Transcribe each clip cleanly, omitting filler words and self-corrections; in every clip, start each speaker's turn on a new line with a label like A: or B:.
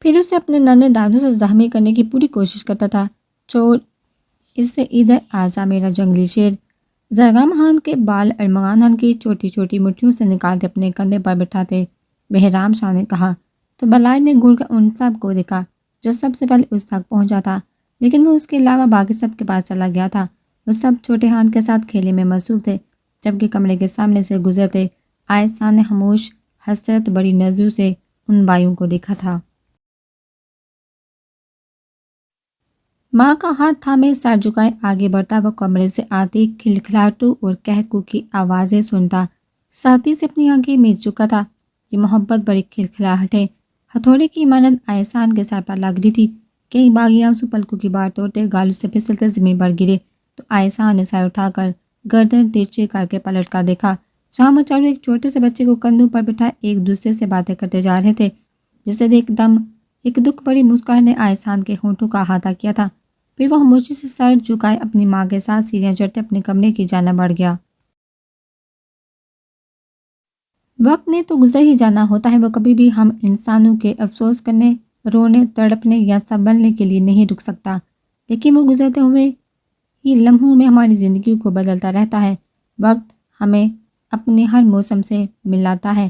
A: پھر اسے اپنے نانے دادوں سے زخمی کرنے کی پوری کوشش کرتا تھا۔ چور، اس سے ادھر آ جا میرا جنگلی شیر۔ زرگام خان کے بال ارمغان خان کی چھوٹی چھوٹی مٹھیوں سے نکالتے اپنے کندھے پر بٹھاتے بہرام شاہ نے کہا تو بلائی نے گڑ کر ان سب کو دیکھا جو سب سے پہلے اس تک پہنچا تھا، لیکن وہ اس کے علاوہ باقی سب کے پاس چلا گیا تھا۔ وہ سب چھوٹے خان کے ساتھ کھیلے میں مصروف تھے۔ جبکہ کمرے کے سامنے سے گزرتے آئسان نے خاموش حسرت بڑی نظروں سے ان بھائیوں کو دیکھا تھا۔ ماں کا ہاتھ تھامے سر جھکائے آگے بڑھتا وہ کمرے سے آتی کھلکھلاہٹوں اور کہکو کی آوازیں سنتا ساتھی سے اپنی آنکھیں میچ چکا تھا۔ یہ محبت بڑی کھلکھلاہٹیں ہتھوڑے کی مانند احسان کے سر پر لگ رہی تھی۔ کئی باغی آنسو پلکوں کی بار توڑتے گالوں سے پھسلتے زمین پر گرے تو احسان نے سر اٹھا کر گردن ترچھی کر کے پلٹ کر دیکھا جہاں وہ چاروں ایک چھوٹے سے بچے کو کندھوں پر بٹھائے ایک دوسرے سے باتیں کرتے جا رہے تھے، جسے دیکھ دم ایک دکھ بڑی مسکراہٹ نے احسان کے ہونٹوں کا احاطہ کیا تھا۔ پھر وہ خاموشی سے سر جھکائے اپنی ماں کے ساتھ سیڑھیاں چڑھتے اپنے کمرے کی جانب بڑھ گیا۔ وقت نے تو گزر ہی جانا ہوتا ہے، وہ کبھی بھی ہم انسانوں کے افسوس کرنے، رونے، تڑپنے یا سنبھلنے کے لیے نہیں رک سکتا، لیکن وہ گزرتے ہوئے ہی لمحوں میں ہماری زندگیوں کو بدلتا رہتا ہے۔ وقت ہمیں اپنے ہر موسم سے ملاتا ہے،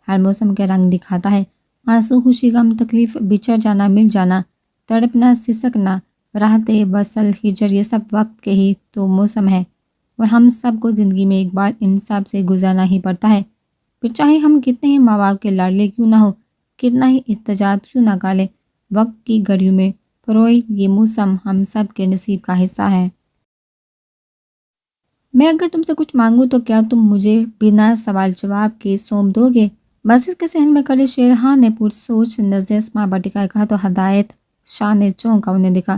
A: ہر موسم کے رنگ دکھاتا ہے۔ آنسو، خوشی، غم، تکلیف، بچھڑ جانا، مل جانا، تڑپنا، سسکنا، راحت، وصل، ہجر، یہ سب وقت کے ہی تو موسم ہے، اور ہم سب کو زندگی میں ایک بار ان سب سے گزرنا ہی پڑتا ہے۔ پھر چاہے ہم کتنے ہی ماں باپ کے لاڈلے کیوں نہ ہو، کتنا ہی احتجاج کیوں نہ کالے، وقت کی گھڑیوں میں پروئی یہ موسم ہم سب کے نصیب کا حصہ ہے۔ میں اگر تم سے کچھ مانگوں تو کیا تم مجھے بنا سوال جواب کے سونپ دو گے؟ مسجد کے صحن میں کھڑے شیر خان نے پرسوچ نظریں آسماں پر ٹکائے کہا تو ہدایت شاہ نے چونکا انہیں دیکھا۔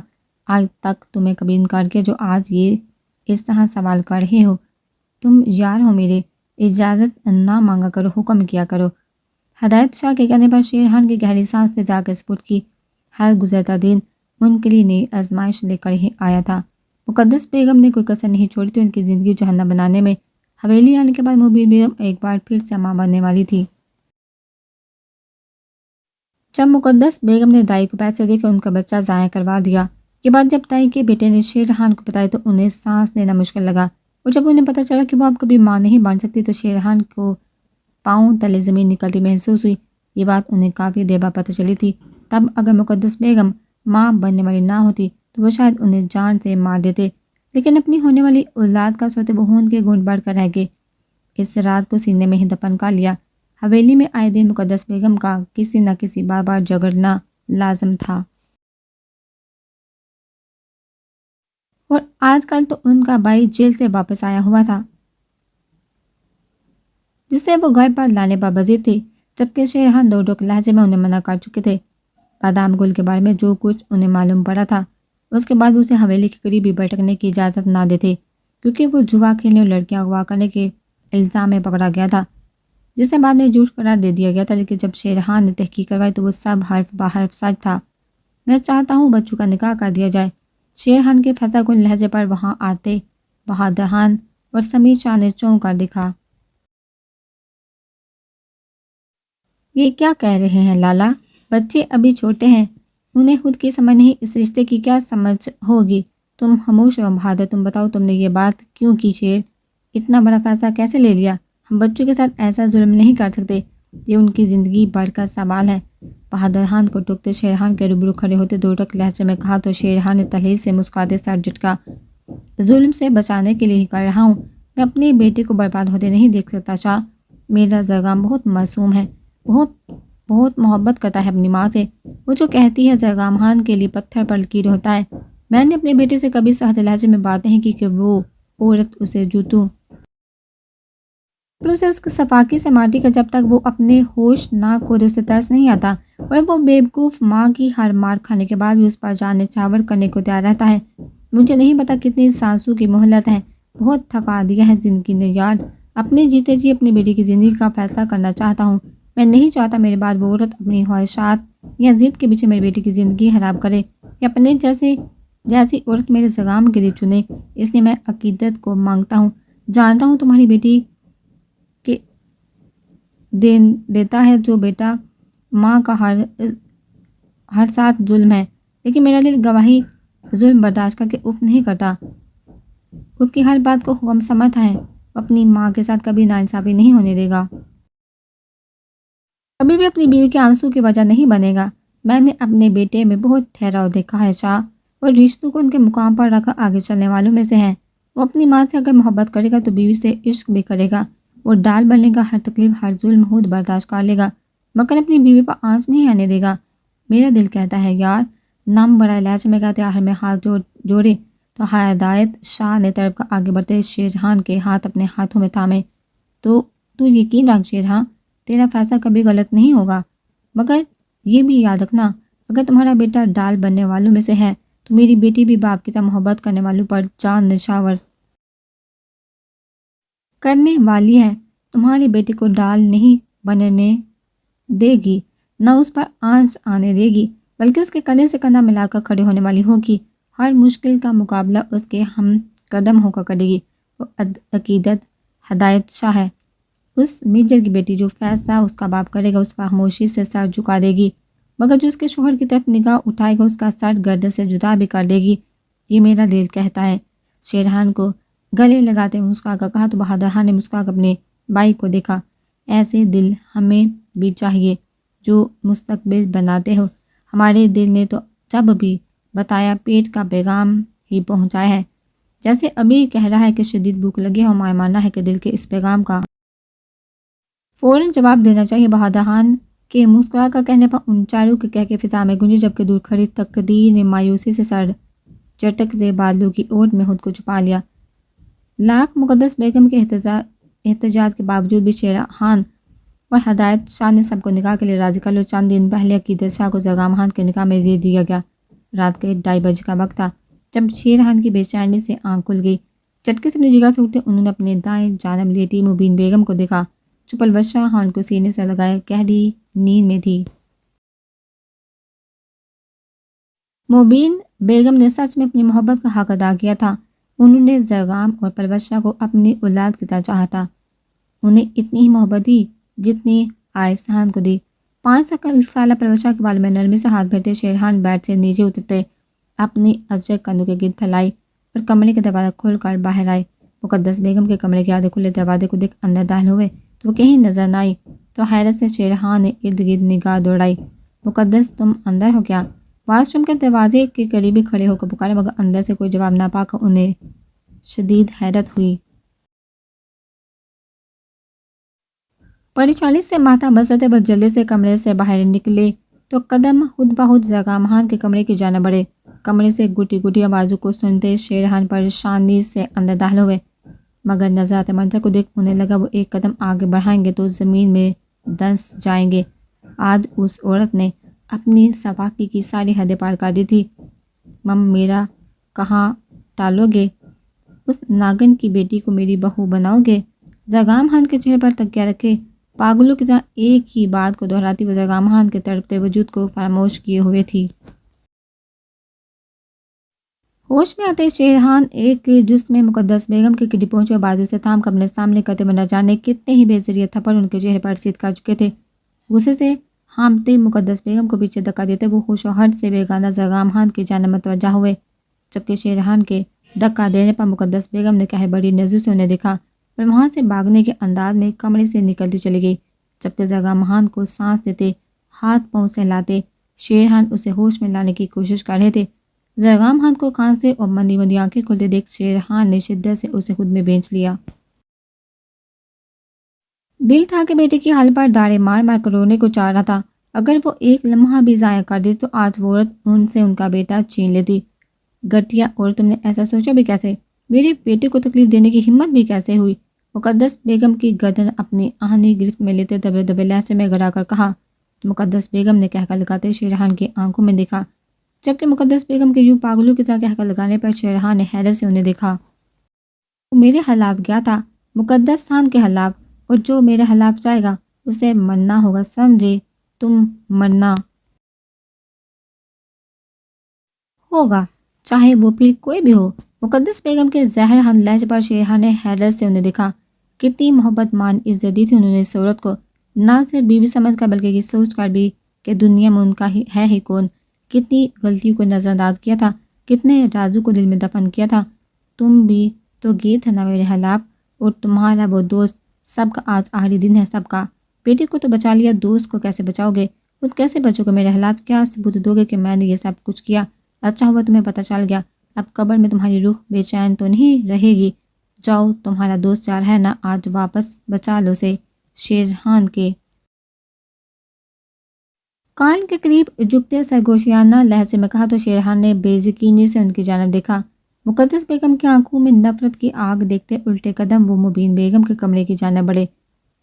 A: آج تک تمہیں کبھی انکار کیا جو آج یہ اس طرح سوال کر رہے ہو؟ تم یار ہو میرے، اجازت نہ مانگا کرو، حکم کیا کرو۔ ہدایت شاہ کے کہنے پر شیر خان کی گہری سانس فضا کے سپرد کی۔ ہر گزرتا دن ان کے لیے نئی آزمائش لے کر ہی آیا تھا۔ مقدس بیگم نے کوئی کسر نہیں چھوڑی تھی ان کی زندگی جہنم بنانے میں۔ حویلی آنے کے بعد مبین بیگم ایک بار پھر سے ماں بننے والی تھی۔ جب مقدس بیگم نے دائی کو پیسے دے کر ان کا بچہ ضائع کروا دیا، یہ بات جب دائی کے بیٹے نے شیر خان کو بتائی تو انہیں سانس لینا مشکل لگا، اور جب انہیں پتہ چلا کہ وہ اب کبھی ماں نہیں بن سکتی تو شیر خان کو پاؤں تلے زمین نکلتی محسوس ہوئی۔ یہ بات انہیں کافی دیر بعد پتہ چلی تھی۔ تب اگر مقدس بیگم ماں بننے والی نہ ہوتی تو وہ شاید انہیں جان سے مار دیتے، لیکن اپنی ہونے والی اولاد کا سوتے وہ خون کے گھونٹ بڑھ کر رہ گئے۔ اس رات کو سینے میں ہی دفن کر لیا۔ حویلی میں آئے دن مقدس بیگم کا کسی نہ کسی بار بار جھگڑنا لازم تھا، اور آج کل تو ان کا بھائی جیل سے واپس آیا ہوا تھا جسے وہ گھر پر لانے پر بضید تھے، جبکہ شیر خان دو ٹوک لہجے میں انہیں منع کر چکے تھے۔ بادام گل کے بارے میں جو کچھ انہیں معلوم پڑا تھا اس کے بعد اسے حویلی کے قریب بھی بھٹکنے کی اجازت نہ دیتے، کیونکہ وہ جوا کھیلنے اور لڑکیاں اغوا کرنے کے الزام میں پکڑا گیا تھا، جسے بعد میں جھوٹ قرار دے دیا گیا تھا۔ لیکن جب شیر خان نے تحقیق کروائی تو وہ سب حرف بحرف سچ تھا۔ میں چاہتا ہوں بچوں کا نکاح کر دیا جائے۔ شیر خان کے فتح کن لہجے پر وہاں آتے بہادر خان اور سمیر شاہ نے چونک کر دیکھا۔ یہ کیا کہہ رہے ہیں لالا؟ بچے ابھی چھوٹے ہیں، انہیں خود کی سمجھ نہیں، اس رشتے کی کیا سمجھ ہوگی؟ تم خاموش رہو بہادر، تم بتاؤ تم نے یہ بات کیوں کی؟ شیر، اتنا بڑا فیصلہ کیسے لے لیا؟ ہم بچوں کے ساتھ ایسا ظلم نہیں کر سکتے، یہ ان کی زندگی بھر کا سوال ہے۔ بہادر خان کو ٹوکتے شیر خان کے روبرو کھڑے ہوتے دو ٹوک لہجے میں کہا تو شیر خان نے تلخی سے مسکراتے سر جھٹکا۔ ظلم سے بچانے کے لیے ہی کر رہا ہوں، میں اپنے بیٹے کو برباد ہوتے نہیں دیکھ سکتا شاہ۔ میرا زرگام بہت معصوم ہے، بہت محبت کرتا ہے اپنی ماں سے، وہ جو کہتی ہے زرگام خان کے لیے پتھر پر لکیر ہوتا ہے۔ میں نے اپنے بیٹے سے کبھی سخت لہجے میں بات نہیں کی کہ وہ عورت اسے جوتوں پر اسے اس کی صفاقی سے مارتی کہ جب تک وہ اپنے ہوش نہ کھو دے اسے ترس نہیں آتا، اور وہ بیوقوف ماں کی ہر مار کھانے کے بعد بھی اس پر جان نچھاور کرنے کو تیار رہتا ہے۔ مجھے نہیں پتا کتنی سانسوں کی مہلت ہے، بہت تھکا دیا ہے زندگی نے یار، اپنے جیتے جی اپنی بیٹی کی زندگی کا فیصلہ کرنا چاہتا ہوں۔ میں نہیں چاہتا میرے بعد وہ عورت اپنی خواہشات یا ضد کے پیچھے میری بیٹی کی زندگی خراب کرے، یا اپنے جیسی عورت میرے زرگام کے لیے چنے۔ اس لیے میں عقیدت کو مانگتا ہوں، جانتا ہوں تمہاری بیٹی کے دیتا ہے جو بیٹا ماں کا ہر ساتھ ظلم ہے، لیکن میرا دل گواہی ظلم برداشت کر کے اف نہیں کرتا۔ اس کی ہر بات کو حکم سمجھتا ہے، وہ اپنی ماں کے ساتھ کبھی ناانصافی نہیں ہونے دے گا، کبھی بھی اپنی بیوی کے آنسو کی وجہ نہیں بنے گا۔ میں نے اپنے بیٹے میں بہت ٹھہراؤ دیکھا ہے شاہ، وہ رشتوں کو ان کے مقام پر رکھ آگے چلنے والوں میں سے ہیں۔ وہ اپنی ماں سے اگر محبت کرے گا تو بیوی سے عشق بھی کرے گا، وہ ڈال بننے کا ہر تکلیف ہر ظلم خود برداشت کر لے گا، مگر اپنی بیوی پر آنچ نہیں آنے دے گا۔ میرا دل کہتا ہے یار، نام بڑا لہجے میں کہتے آخر میں ہاتھ جوڑے تو ہدایت شاہ نے طرف کا آگے بڑھتے شیرحان کے ہاتھ اپنے ہاتھوں میں تھامے۔ تو یقین رکھ شیرحان، تیرا فیصلہ کبھی غلط نہیں ہوگا، مگر یہ بھی یاد رکھنا، اگر تمہارا بیٹا ڈال بننے والوں میں سے ہے تو میری بیٹی بھی باپ کی طرح محبت کرنے والوں پر جان نشاور کرنے والی ہے۔ تمہاری بیٹی کو ڈال نہیں بننے دے گی، نہ اس پر آنچ آنے دے گی، بلکہ اس کے کندھے سے کندھا ملا کر کھڑی ہونے والی ہوگی۔ ہر مشکل کا مقابلہ اس کے ہم قدم ہو کر کرے گی۔ وہ عقیدت ہدایت شاہ ہے، اس میجر کی بیٹی، جو فیصلہ اس کا باپ کرے گا اس پر خاموشی سے سر جھکا دے گی، مگر جو اس کے شوہر کی طرف نگاہ اٹھائے گا اس کا سر گردن سے جدا بھی کر دے گی۔ یہ میرا دل کہتا ہے۔ شیرحان کو گلے لگاتے مسکرا کر کہا تو بہادر خان نے مسکرا کر اپنے بھائی کو دیکھا۔ ایسے دل ہمیں بھی چاہیے جو مستقبل بناتے ہو۔ ہمارے دل نے تو جب بھی بتایا پیٹ کا پیغام ہی پہنچایا ہے، جیسے ابھی کہہ رہا ہے کہ شدید بھوک لگی ہے اور ہمارا ماننا ہے کہ دل کے اس پیغام کا فوراً جواب دینا چاہیے۔ بہادر خان کے مسکرا کر کہنے پر ان چاروں کے کہہ کے فضا میں گونجے، جبکہ دور کھڑی تقدیر نے مایوسی سے سر چٹکتے بادلوں کی اوٹ میں خود کو چھپا لیا۔ لاکھ مقدس بیگم کے احتجاج کے باوجود بھی شیرحان اور ہدایت شاہ نے سب کو نکاح کے لیے راضی کر لیا۔ چند دن پہلے عقیدت شاہ کو زرگام خان کے نکاح میں دے دیا گیا۔ رات کے 2:30 بجے کا وقت تھا جب شیرحان کی بے چینی سے آنکھ کھل گئی۔ چٹکے سے اپنی جگہ سے اٹھے انہوں نے اپنے دائیں جانب لیٹی مبین بیگم کو دیکھا، جو پلوشہ خان کو سینے سے لگائے گہری نیند میں تھی۔ مبین بیگم نے سچ میں اپنی محبت کا حق ادا کیا تھا۔ انہوں نے زرگام اور پلوشہ کو اپنی اولاد کی طرح چاہا تھا، انہیں اتنی ہی محبت دی جتنی آئسان کو دی۔ 5 سالہ پلوشہ کے بال میں نرمی سے ہاتھ پھیرتے شیرحان بیٹھ سے نیچے اترتے، اپنی اجرک کندھوں کے گرد پھیلائی اور کمرے کا دروازہ کھول کر باہر آئے۔ مقدس بیگم کے کمرے کے آدھے کھلے دروازے کو دیکھ اندر داخل ہوئے تو وہ کہیں نظر نہ آئی، تو حیرت سے شیرحان نے ارد گرد نگاہ دوڑائی۔ مقدس تم اندر ہو کیا؟ واز چم کے دروازے کے قریب ہی کھڑے ہو کر پکارا، مگر اندر سے کوئی جواب نہ پا کر انہیں شدید حیرت ہوئی۔ پری 40 سے ماتھا بسرتے بس جلدی سے کمرے سے باہر نکلے تو قدم خود بخود زرگام خان کے کمرے کی جانب بڑھے۔ کمرے سے گٹی گٹی آوازوں کو سنتے شیرحان پریشانی سے اندر داخل ہوئے، مگر نظر آتے منظر کو دیکھ انہیں لگا وہ ایک قدم آگے بڑھائیں گے تو زمین میں دھنس جائیں گے۔ آج اس عورت نے اپنی سفاکی کی ساری حدیں پار کر دی تھی۔ مم میرا کہاں ٹالو گے؟ اس ناگن کی بیٹی کو میری بہو بناؤ گے؟ زرگام خان کے چہرے پر تکیہ رکھے پاگلوں کی طرح ایک ہی بات کو دہراتی وہ زرگام خان کے تڑپتے وجود کو فراموش کیے ہوئے تھی۔ ہوش میں آتے شیرحان ایک جست میں مقدس بیگم کے قریب پہنچے اور بازو سے تھام کر اپنے سامنے کرتے ہوئے نہ جانے کتنے ہی بے ذریعہ تھپڑ ان کے چہرے پر رسید کر چکے تھے۔ غصے سے ہامتے مقدس بیگم کو پیچھے دھکا دیتے وہ ہوش و حرف سے بیگانہ زرگام خان کی جانب متوجہ ہوئے، جبکہ شیرحان کے دھکا دینے پر مقدس بیگم نے کہے بڑی نظر سے انہیں دیکھا اور وہاں سے بھاگنے کے انداز میں کمرے سے نکلتی چلی گئی، جبکہ زرگام خان کو سانس دیتے ہاتھ پاؤں سہلاتے شیرحان اسے ہوش میں لانے کی کوشش کر رہے تھے۔ زرگام خان کو کھانستے اور مندی مندی آنکھیں کھلتے دیکھ شیرحان نے شدت سے اسے خود میں بھینچ لیا۔ دل تھا کہ بیٹے کی حال پر داڑے مار مار کر رونے کو چاہ رہا تھا، اگر وہ ایک لمحہ بھی ضائع کر دی تو آج وہ عورت ان سے ان کا بیٹا چھین لیتی۔ گھٹیا اور تم نے ایسا سوچا بھی کیسے؟ میرے بیٹے کو تکلیف دینے کی ہمت بھی کیسے ہوئی؟ مقدس بیگم کی گردن اپنی آہنی گرفت میں لیتے دبے دبے لہجے میں گرا کر کہا، تو مقدس بیگم نے کہہ کر لگاتے شیرحان کی آنکھوں میں دیکھا، جبکہ مقدس بیگم کے یوں پاگلوں کی طرح کہہ کر لگانے پر شیرحان نے حیرت سے انہیں دیکھا۔ وہ میرے خلاف گیا تھا، مقدس خان کے خلاف، اور جو میرے خلاف جائے گا اسے مرنا ہوگا، سمجھے تم؟ مرنا ہوگا چاہے وہ پھر کوئی بھی ہو۔ مقدس بیگم کے زہر ہن لہجے پر شیرحان نے حیرت سے انہیں دیکھا۔ کتنی محبت مان عزت دی تھی انہوں نے اس عورت کو، نہ صرف بیوی سمجھ کر بلکہ یہ سوچ کر بھی کہ دنیا میں ان کا ہے ہی کون کتنی غلطیوں کو نظر انداز کیا تھا، کتنے رازوں کو دل میں دفن کیا تھا۔ تم بھی تو گئے تھے نا میرے خلاف، اور تمہارا وہ دوست، سب کا آج آخری دن ہے سب کا۔ بیٹی کو تو بچا لیا، دوست کو کیسے بچاؤ گے؟ خود کیسے بچو گے میرے خلاف؟ کیا ثبوت دو گے کہ میں نے یہ سب کچھ کیا؟ اچھا ہوا تمہیں پتہ چل گیا، اب قبر میں تمہاری روح بے چین تو نہیں رہے گی۔ جاؤ، تمہارا دوست یار ہے نا، آج واپس بچا لو سے۔ شیرخان کے کان کے قریب جھکتے سرگوشیانہ لہجے میں کہا تو شیرخان نے بے یقینی سے ان کی جانب دیکھا۔ مقدس بیگم کی آنکھوں میں نفرت کی آگ دیکھتے الٹے قدم وہ مبین بیگم کے کمرے کی جانب بڑھے۔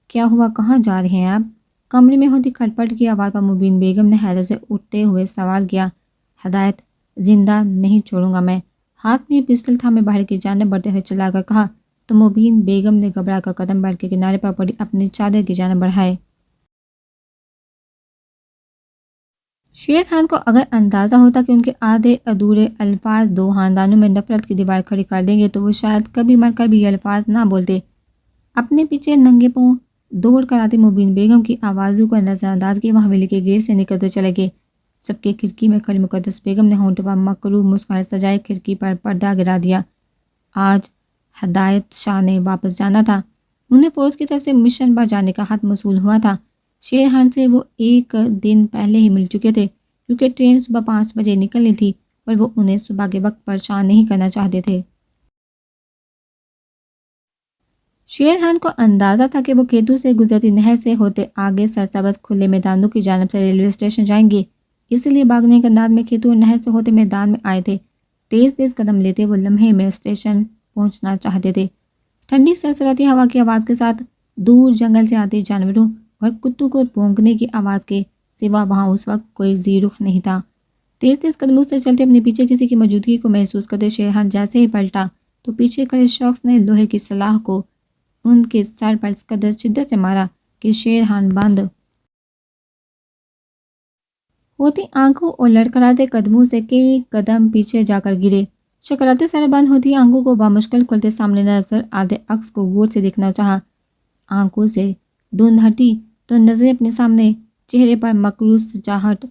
A: کیا ہوا، کہاں جا رہے ہیں آپ؟ کمرے میں ہوتی کھٹ پٹ کی آواز پر مبین بیگم نے حیرت سے اٹھتے ہوئے سوال کیا۔ ہدایت، زندہ نہیں چھوڑوں گا میں۔ ہاتھ میں پسٹل تھامے باہر کی جانب بڑھتے ہوئے چلا کر کہا تو مبین بیگم نے گھبرا کر قدم بیٹھ کے کنارے پر پڑی اپنی چادر کی جانب بڑھائے۔ شیرخان کو اگر اندازہ ہوتا کہ ان کے آدھے ادھورے الفاظ دو خاندانوں میں نفرت کی دیوار کھڑی کر دیں گے تو وہ شاید کبھی مر کر بھی یہ الفاظ نہ بولتے۔ اپنے پیچھے ننگے پاؤں دوڑ کر آتی مبین بیگم کی آوازوں کو نظر انداز کیے وہ حویلی کے گیٹ سے نکلتے چلے گئے۔ سب کے کھڑکی میں کھڑی مقدس بیگم نے ہونٹوں پر مکروہ مسکان سجائے کھڑکی پر پردہ گرا دیا۔ آج ہدایت شاہ نے واپس جانا تھا، انہیں فوج کی طرف سے مشن پر جانے کا خط موصول ہوا تھا۔ شیرخان سے وہ ایک دن پہلے ہی مل چکے تھے، کیونکہ ٹرین صبح 5 بجے نکلنی تھی، پر وہ انہیں صبح کے وقت پریشان نہیں کرنا چاہتے تھے۔ شیرخان کو اندازہ تھا کہ وہ کھیتوں سے گزرتی نہر سے ہوتے آگے سرسبز کھلے میدانوں کی جانب سے ریلوے اسٹیشن جائیں گے، اس لیے بھاگنے کے انداز میں کھیتوں اور نہر سے ہوتے میدان میں آئے تھے۔ تیز تیز قدم لیتے وہ لمحے میں اسٹیشن پہنچنا چاہتے تھے۔ ٹھنڈی سرسراتی ہوا کی آواز کے ساتھ دور جنگل سے آتے جانوروں اور کتوں کو بھونکنے کی آواز کے سوا وہاں اس وقت کوئی زی رخ نہیں تھا۔ تیز تیز قدموں سے چلتے اپنے پیچھے کسی کی موجودگی کو محسوس کرتے شیرخان جیسے ہی پلٹا تو پیچھے کھڑے شخص نے لوہے کی سلاح کو ان کے سر پر اس قدر شدت سے مارا کہ شیرخان بند ہوتی آنکھوں اور لڑکھڑاتے قدموں سے کئی قدم پیچھے جا کر گرے۔ چکراتے سر بند ہوتی آنکھوں کو بامشکل کھلتے سامنے نظر آتے عکس کو غور سے دیکھنا چاہا۔ آنکھوں سے دھند ہٹی تو نظریں اپنے سامنے چہرے پر مکروہ سجاہٹ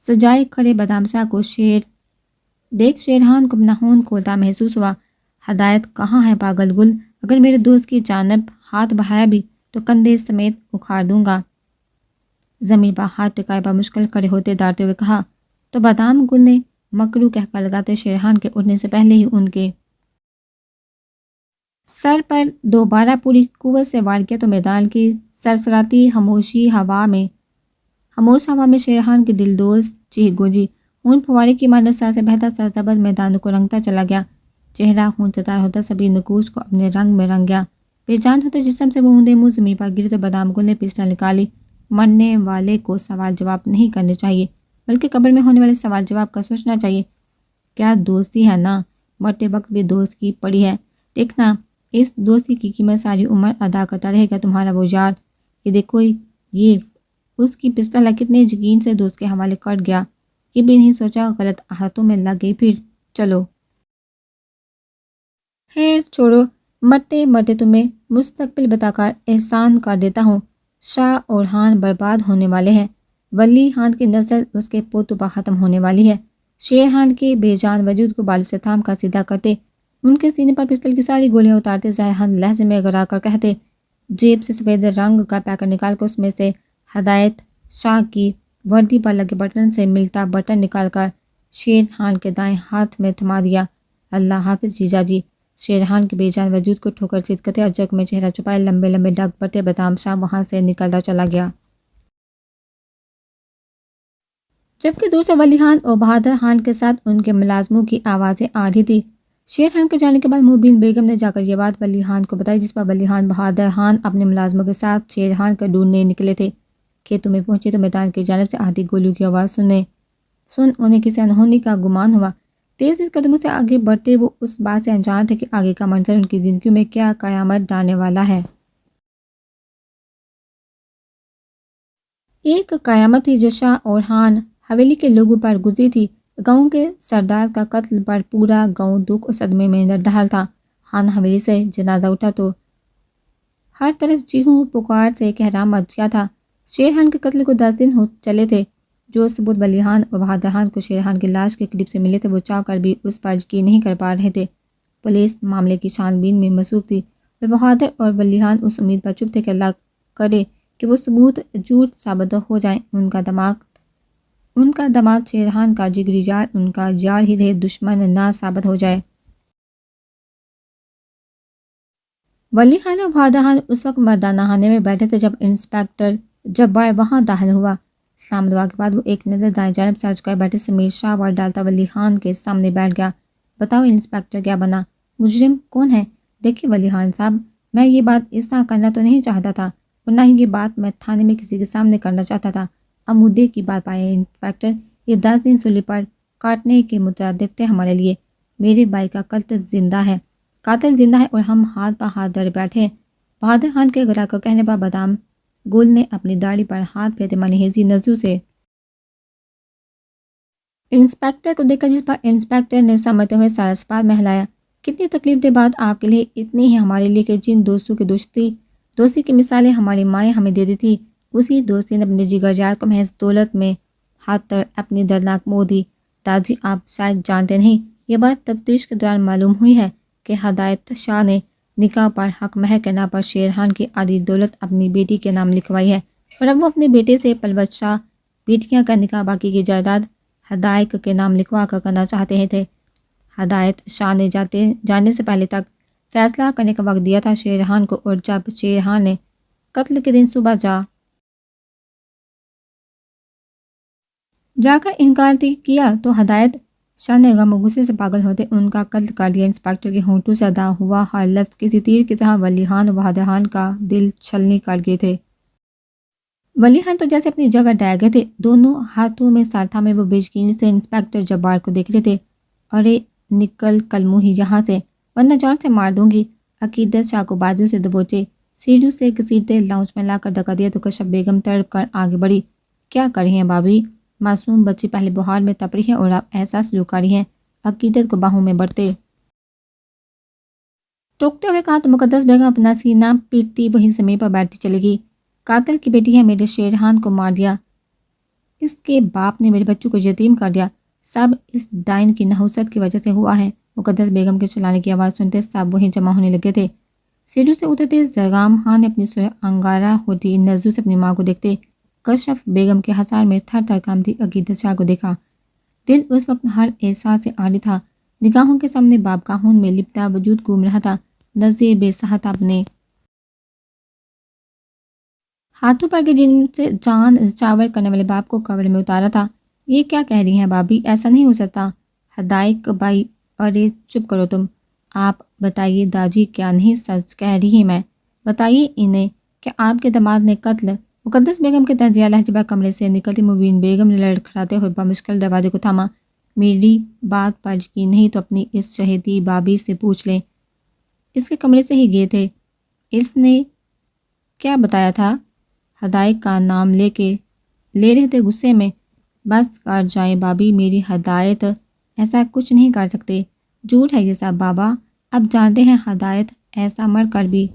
A: سجائے کھڑے بادام شاہ کو دیکھ شیرخان کو اپنا خون کھولتا محسوس ہوا۔ ہدایت کہاں ہے پاگل گل، اگر میرے دوست کی جانب ہاتھ بڑھایا بھی تو کندھے سمیت اکھاڑ دوں گا۔ زمین پر ہاتھ ٹکائے بامشکل کھڑے ہوتے ڈارتے ہوئے کہا تو بادام گل نے مکروہ کہکا لگاتے شیرخان کے اٹھنے سے پہلے ہی ان کے سر پر دوبارہ پوری قوت سے وار کیا تو میدان کی سرسراتی خاموش ہوا میں شیرخان کی دل دوز چیخ گونجی۔ خون پھوارے کی مانند سر سے بہتا سرسبز میدان کو رنگتا چلا گیا، چہرہ خون سے تار ہوتا سبھی نقوش کو اپنے رنگ میں رنگ گیا۔ بے جان ہوتے جسم سے وہ اوندے منہ زمین پر گرے تو بادام گل نے پسٹل نکالی۔ مرنے والے کو سوال جواب نہیں کرنے چاہیے، بلکہ قبر میں ہونے والے سوال جواب کا سوچنا چاہیے۔ کیا دوستی ہے نا، مرتے وقت بھی دوست کی پڑی ہے، دیکھنا اس دوستی کی قیمت ساری عمر ادا کرتا رہے گا تمہارا وہ یار۔ یہ دیکھو، یہ اس کی پسٹل ہے، کتنے یقین سے دوست کے حوالے کر گیا، یہ بھی نہیں سوچا غلط ہاتھوں میں لگ گئی۔ پھر چلو خیر چھوڑو، مرتے مرتے تمہیں مستقبل بتا کر احسان کر دیتا ہوں۔ شاہ اور خان برباد ہونے والے ہیں، ولی خان کی نسل اس کے پوتوں پر ختم ہونے والی ہے۔ شیرخان کے بے جان وجود کو بالوں سے تھام کر سیدھا کرتے، ان کے سینے پر پسٹل کی ساری گولیاں اتارتے زہرخند لہجے میں گرا کر کہتے، جیب سے سفید رنگ کا پیکر نکال کر اس میں سے ہدایت شاہ کی وردی پر لگے بٹن سے ملتا بٹن نکال کر شیرخان کے دائیں ہاتھ میں تھما دیا۔ اللہ حافظ جیجا جی۔ شیرخان کے بے جان وجود کو ٹھوکر سیدھ کرتے اور جگ میں چہرہ چھپائے لمبے لمبے ڈگ پڑتے بادام شاہ وہاں سے نکلتا چلا گیا۔ جبکہ دور سے ولی خان اور بہادر خان کے ساتھ ان کے ملازموں کی آوازیں آ رہی تھی۔ شیرخان کے جانے کے بعد مبین بیگم نے جا کر یہ بات ولی خان کو بتائی، جس پر ولی خان بہادر خان اپنے ملازموں کے ساتھ شیرخان کو ڈھونڈنے نکلے تھے۔ کھیتوں میں پہنچے تو میدان کی جانب سے آتی گولیوں کی آواز سن انہیں کسی انہونی کا گمان ہوا۔ تیز تیز قدموں سے آگے بڑھتے وہ اس بات سے انجان تھے کہ آگے کا منظر ان کی زندگیوں میں کیا قیامت ڈالنے والا ہے۔ ایک قیامت تھی جو شاہ اور خان حویلی کے لوگوں پر گزری تھی۔ گاؤں کے سردار کا قتل پر پورا گاؤں دکھ اور صدمے میں نڈال تھا۔ خان حویلی سے جنازہ اٹھا تو ہر طرف چیخوں پکار سے کہرام مچ گیا تھا۔ شیرخان کے قتل کو 10 دن ہو چلے تھے۔ جو ثبوت ولیحان اور بہادرحان کو شیرحان کی لاش کے قریب سے ملے تھے وہ چاہ کر بھی اس پر یقین نہیں کر پا رہے تھے۔ پولیس معاملے کی چھان بین میں مصروف تھی اور بہادر اور ولیحان اس امید پر چپ تھے کہ اللہ کرے کہ وہ ثبوت جھوٹ ثابت ہو جائیں۔ ان کا دماغ شیرحان کا جگری یار ان کا یار ہی رہے، دشمن نہ ثابت ہو جائے۔ ولیحان اور بہادرحان اس وقت مردانہ خانے میں بیٹھے تھے جب انسپکٹر جبار وہاں داخل ہوا۔ سلام دعا کے بعد وہ ایک نظر دائیں جانب سے چکائے بیٹھے سمیت شاہ وار ڈالتا ولیحان کے سامنے بیٹھ گیا۔ بتاؤ انسپکٹر، کیا بنا؟ مجرم کون ہے؟ دیکھیے ولیحان صاحب، میں یہ بات اس طرح کرنا تو نہیں چاہتا تھا اور نہ ہی یہ بات میں تھانے میں کسی کے سامنے کرنا چاہتا تھا۔ اب مدعے کی بات پائے انسپکٹر، یہ 10 دن سولی پر کاٹنے کے مترادف تھے ہمارے لیے۔ میرے بھائی کا قاتل زندہ ہے اور ہم ہاتھ پہ ہاتھ دھرے بیٹھے ہیں۔ بہادر خان کے گراہ کو کہنے پر بادام گل نے اپنی داڑھی پر ہاتھ پھیرتے منحیزی نظروں سے انسپکٹر کو دیکھا، جس پر انسپکٹر نے سمجھتے ہوئے سارا سپار میں ہلایا۔ کتنی تکلیف دہ بات آپ کے لیے، اتنی ہی ہمارے لیے کہ جن دوستوں کی دوستی کی مثالیں ہماری مائیں ہمیں دے دی تھی، اسی دوستی نے اپنے جگر یار کو محض دولت میں ہاتھ تر اپنی دردناک موت دی۔ داجی، آپ شاید جانتے نہیں، یہ بات تفتیش کے دوران معلوم ہوئی ہے کہ ہدایت شاہ نے نکاح پر حق مہر کے نام پر شیرحان کی آدھی دولت اپنی بیٹی کے نام لکھوائی ہے، اور اب وہ اپنے بیٹے سے پلوت شاہ بیٹیاں کا نکاح باقی کی جائیداد ہدایت کے نام لکھوا کر کرنا چاہتے تھے۔ ہدایت شاہ نے جانے سے پہلے تک فیصلہ کرنے کا وقت دیا تھا شیرحان کو، اور جب شیرحان نے قتل کے دن صبح جا کر انکار کیا تو ہدایت شاہ نے غم و غصے سے پاگل ہوتے ان کا قتل کر دیا۔ انسپکٹر کے ہونٹوں سے ادا ہوا ہر لفظ کسی تیر کی طرح ولیحان و بہادرحان کا دل چھلنی کر گئے تھے۔ ولیحان تو جیسے اپنی جگہ ڈر گئے تھے، دونوں ہاتھوں میں سر تھامے وہ بے یقینی سے انسپکٹر جبار کو دیکھ رہے تھے۔ ارے نکل کلمو ہی یہاں سے، ورنہ جان سے مار دوں گی۔ عقیدت شاہ کو بازو سے دبوچے سیڑھیوں سے گھسیٹتے لاؤنج میں لا کر دھکا دیا تو کشف بیگم تڑپ کر آگے بڑھی۔ کیا کر رہی ہیں بابی؟ معصوم بچی پہلے بہار میں تپ رہی ہے اور اب ایسا سلوک کر رہی ہیں۔ عقیدت کو باہوں میں بڑھتے ٹوکتے ہوئے کہا تو مقدس بیگم اپنا سینہ پیٹتی وہیں زمین پر بیٹھتی چلے گی۔ قاتل کی بیٹی ہے، میرے شیرحان کو مار دیا، اس کے باپ نے میرے بچوں کو یتیم کر دیا، سب اس ڈائن کی نحوست کی وجہ سے ہوا ہے۔ مقدس بیگم کے چلانے کی آواز سنتے سب وہیں جمع ہونے لگے تھے۔ سیڑھیوں سے اترتے زرغام خان نے اپنی انگارہ ہوتی نظروں سے اپنی ماں کو دیکھتے کشف بیگم کے حصار میں تھر تھر کانپتی عقیدت شاہ کو دیکھا۔ دل اس وقت ہر احساس سے عاری تھا، نگاہوں کے سامنے باپ کا خون میں لپٹا وجود گھوم رہا تھا۔ نظر بے صحت اپنے ہاتھوں پر کے جن سے جان چاور کرنے والے باپ کو قبر میں اتارا تھا۔ یہ کیا کہہ رہی ہیں بابی؟ ایسا نہیں ہو سکتا۔ ہدایت بھائی، ارے چپ کرو تم۔ آپ بتائیے داجی، کیا نہیں سچ کہہ رہی میں؟ بتائیے انہیں کہ آپ کے داماد نے قتل۔ مقدس بیگم کے تجزیہ لہجے پر کمرے سے نکلتی مبین بیگم نے لڑکھڑاتے ہوئے بمشکل دروازے کو تھاما۔ میری بات پر یقین نہیں تو اپنی اس شہیدی بابی سے پوچھ لیں، اس کے کمرے سے ہی گئے تھے، اس نے کیا بتایا تھا؟ ہدایت کا نام لے رہے تھے غصے میں۔ بس کر جائیں بابی، میری ہدایت ایسا کچھ نہیں کر سکتے، جھوٹ ہے یہ سب بابا۔ اب جانتے ہیں ہدایت ایسا مر کر بھی